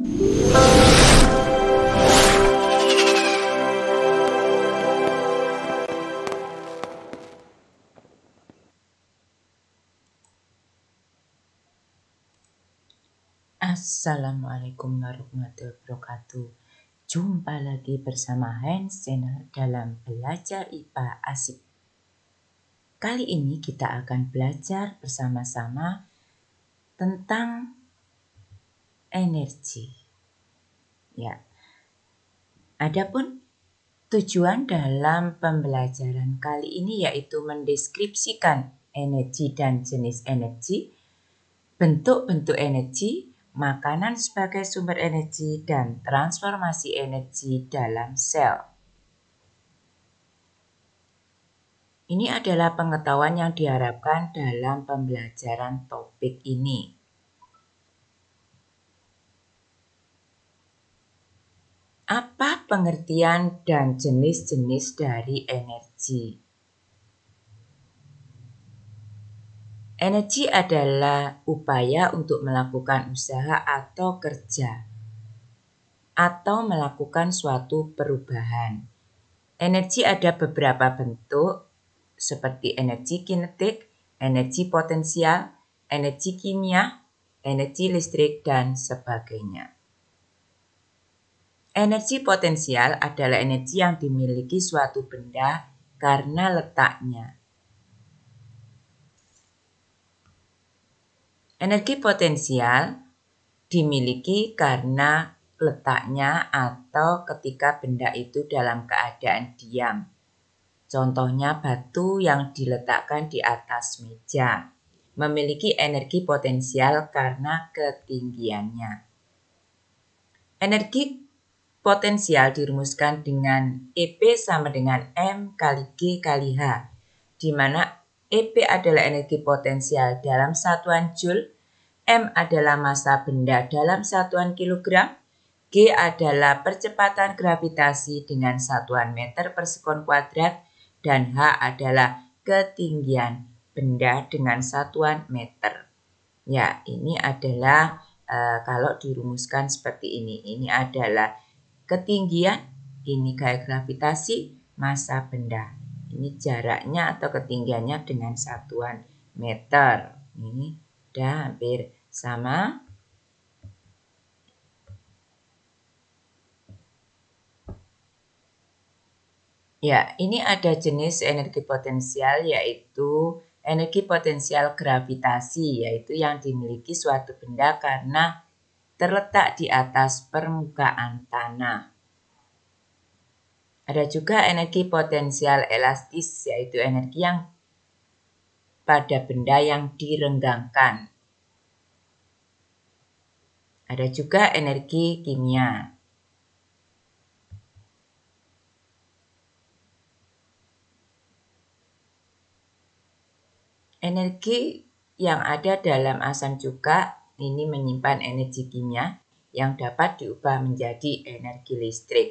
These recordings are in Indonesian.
Assalamualaikum warahmatullahi wabarakatuh. Jumpa lagi bersama Hans Channel dalam Belajar IPA Asik. Kali ini kita akan belajar bersama-sama tentang energi. Ya. Adapun tujuan dalam pembelajaran kali ini yaitu mendeskripsikan energi dan jenis energi, bentuk-bentuk energi, makanan sebagai sumber energi, dan transformasi energi dalam sel. Ini adalah pengetahuan yang diharapkan dalam pembelajaran topik ini. Apa pengertian dan jenis-jenis dari energi? Energi adalah upaya untuk melakukan usaha atau kerja, atau melakukan suatu perubahan. Energi ada beberapa bentuk, seperti energi kinetik, energi potensial, energi kimia, energi listrik, dan sebagainya. Energi potensial adalah energi yang dimiliki suatu benda karena letaknya. Energi potensial dimiliki karena letaknya atau ketika benda itu dalam keadaan diam. Contohnya batu yang diletakkan di atas meja memiliki energi potensial karena ketinggiannya. Energi potensial dirumuskan dengan EP sama dengan M kali G kali H, di mana EP adalah energi potensial dalam satuan Joule, M adalah massa benda dalam satuan kilogram, G adalah percepatan gravitasi dengan satuan meter per sekon kuadrat, dan H adalah ketinggian benda dengan satuan meter. Ya, ini adalah kalau dirumuskan seperti ini. Ini adalah ketinggian, ini gaya gravitasi, massa benda. Ini jaraknya atau ketinggiannya dengan satuan meter. Ini udah hampir sama. Ya, ini ada jenis energi potensial yaitu energi potensial gravitasi, yaitu yang dimiliki suatu benda karena terletak di atas permukaan tanah. Ada juga energi potensial elastis, yaitu energi yang pada benda yang direnggangkan. Ada juga energi kimia. Energi yang ada dalam asam cuka ini menyimpan energi kimia yang dapat diubah menjadi energi listrik.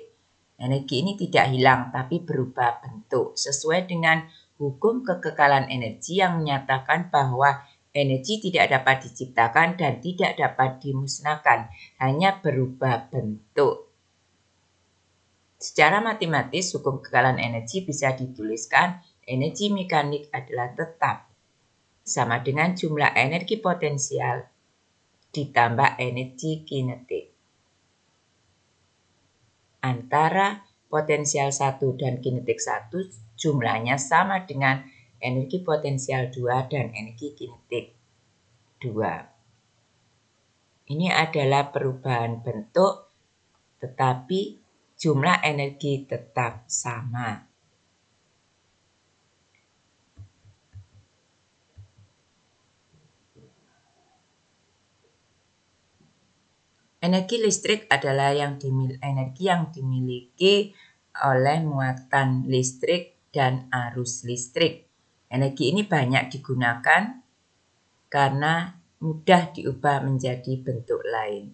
Energi ini tidak hilang tapi berubah bentuk sesuai dengan hukum kekekalan energi yang menyatakan bahwa energi tidak dapat diciptakan dan tidak dapat dimusnahkan, hanya berubah bentuk. Secara matematis, hukum kekekalan energi bisa dituliskan energi mekanik adalah tetap sama dengan jumlah energi potensial ditambah energi kinetik. Antara potensial 1 dan kinetik 1 jumlahnya sama dengan energi potensial 2 dan energi kinetik 2. Ini adalah perubahan bentuk tetapi jumlah energi tetap sama. Energi listrik adalah energi yang dimiliki oleh muatan listrik dan arus listrik. Energi ini banyak digunakan karena mudah diubah menjadi bentuk lain.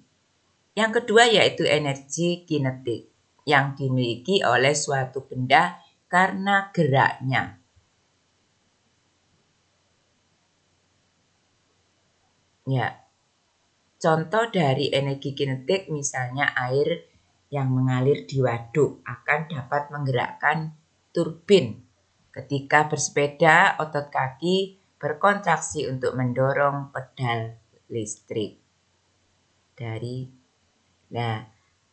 Yang kedua yaitu energi kinetik yang dimiliki oleh suatu benda karena geraknya. Ya. Contoh dari energi kinetik misalnya air yang mengalir di waduk akan dapat menggerakkan turbin. Ketika bersepeda, otot kaki berkontraksi untuk mendorong pedal listrik.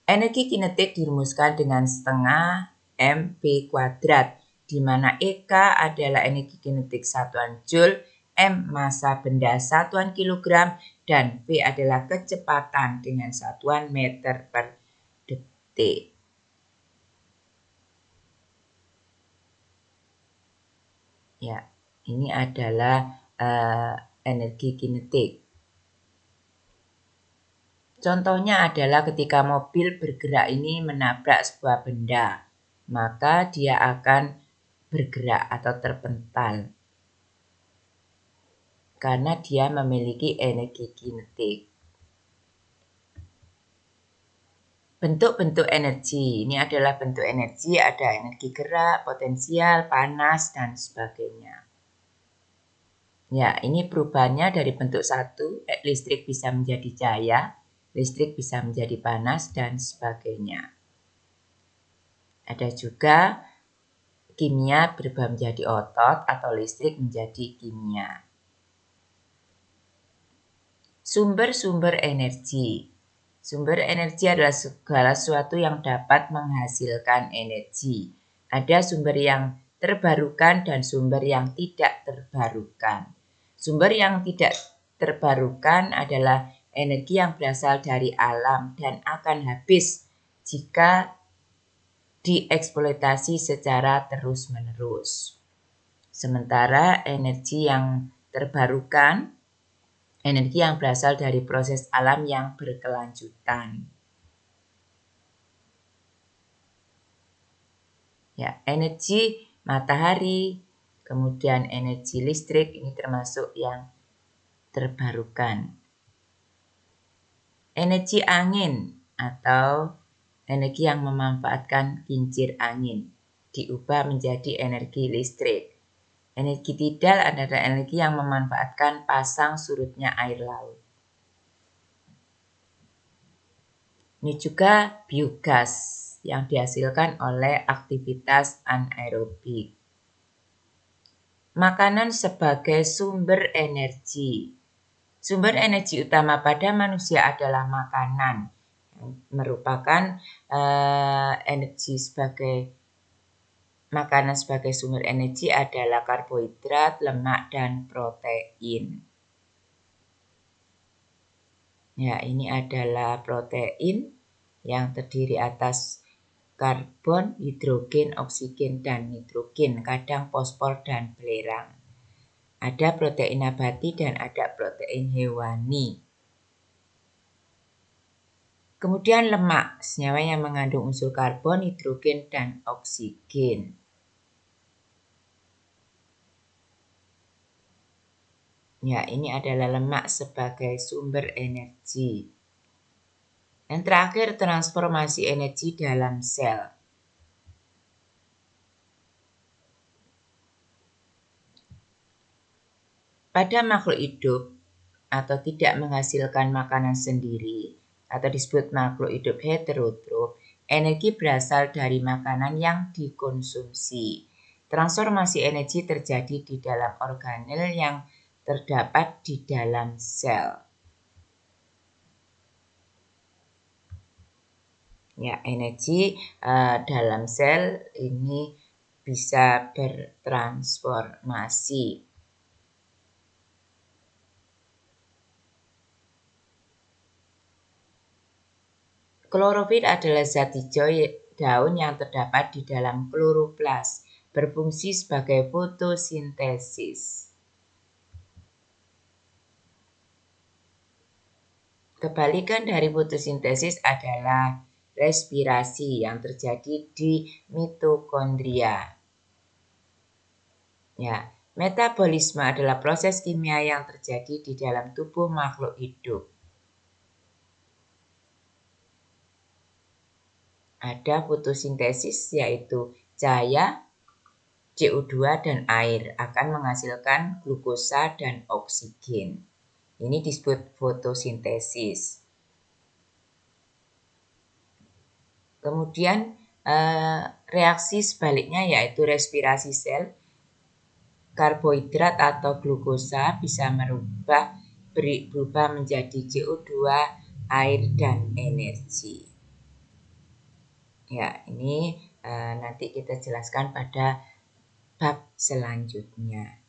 Energi kinetik dirumuskan dengan setengah mv kuadrat, di mana EK adalah energi kinetik satuan Joule, M massa benda satuan kilogram, dan V adalah kecepatan dengan satuan meter per detik. Ya, ini adalah energi kinetik. Contohnya adalah ketika mobil bergerak ini menabrak sebuah benda, maka dia akan bergerak atau terpental karena dia memiliki energi kinetik. Bentuk-bentuk energi, ini adalah bentuk energi, ada energi gerak, potensial, panas, dan sebagainya. Ya, ini perubahannya dari bentuk satu, listrik bisa menjadi cahaya, listrik bisa menjadi panas, dan sebagainya. Ada juga kimia berubah menjadi otot atau listrik menjadi kimia. Sumber-sumber energi. Sumber energi adalah segala sesuatu yang dapat menghasilkan energi. Ada sumber yang terbarukan dan sumber yang tidak terbarukan. Sumber yang tidak terbarukan adalah energi yang berasal dari alam dan akan habis jika dieksploitasi secara terus-menerus. Sementara energi yang terbarukan, energi yang berasal dari proses alam yang berkelanjutan. Ya, energi matahari, kemudian energi listrik ini termasuk yang terbarukan. Energi angin atau energi yang memanfaatkan kincir angin diubah menjadi energi listrik. Energi tidal adalah energi yang memanfaatkan pasang surutnya air laut. Ini juga biogas yang dihasilkan oleh aktivitas anaerobik. Makanan sebagai sumber energi. Sumber energi utama pada manusia adalah makanan, yang merupakan energi sebagai makanan sebagai sumber energi adalah karbohidrat, lemak, dan protein. Ya, ini adalah protein yang terdiri atas karbon, hidrogen, oksigen, dan nitrogen, kadang fosfor dan belerang. Ada protein nabati dan ada protein hewani. Kemudian lemak, senyawa yang mengandung unsur karbon, hidrogen, dan oksigen. Ya, ini adalah lemak sebagai sumber energi. Yang terakhir, transformasi energi dalam sel. Pada makhluk hidup atau tidak menghasilkan makanan sendiri atau disebut makhluk hidup heterotrof, energi berasal dari makanan yang dikonsumsi. Transformasi energi terjadi di dalam organel yang terdapat di dalam sel. Ya, energi dalam sel ini bisa bertransformasi. Klorofil adalah zat hijau daun yang terdapat di dalam kloroplas, berfungsi sebagai fotosintesis. Kebalikan dari fotosintesis adalah respirasi yang terjadi di mitokondria. Ya, metabolisme adalah proses kimia yang terjadi di dalam tubuh makhluk hidup. Ada fotosintesis yaitu cahaya, CO2 dan air akan menghasilkan glukosa dan oksigen. Ini disebut fotosintesis. Kemudian reaksi sebaliknya yaitu respirasi sel. Karbohidrat atau glukosa bisa berubah menjadi CO2, air, dan energi. Ya, ini nanti kita jelaskan pada bab selanjutnya.